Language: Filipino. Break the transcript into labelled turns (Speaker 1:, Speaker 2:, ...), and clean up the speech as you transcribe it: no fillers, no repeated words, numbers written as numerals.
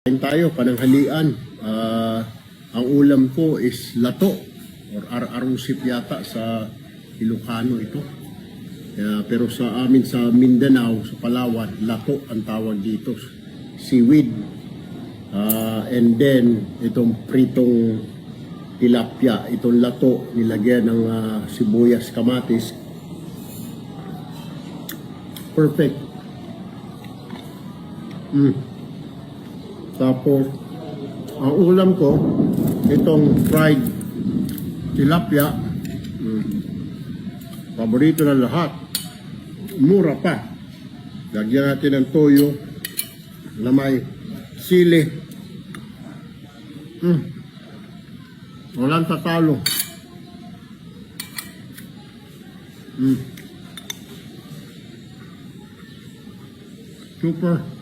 Speaker 1: Kain tayo, pananghalian. Ang ulam ko is lato or arusip yata sa Ilocano ito. Pero sa amin sa Mindanao, sa Palawan, lato ang tawag dito. Seaweed. And then, itong pritong tilapia, itong lato, nilagyan ng sibuyas, kamatis. Perfect. Tapos, ang ulam ko, itong fried tilapia. Paborito ng lahat. Mura pa. Lagyan natin ng toyo na may sili. Walang tatalo. Super.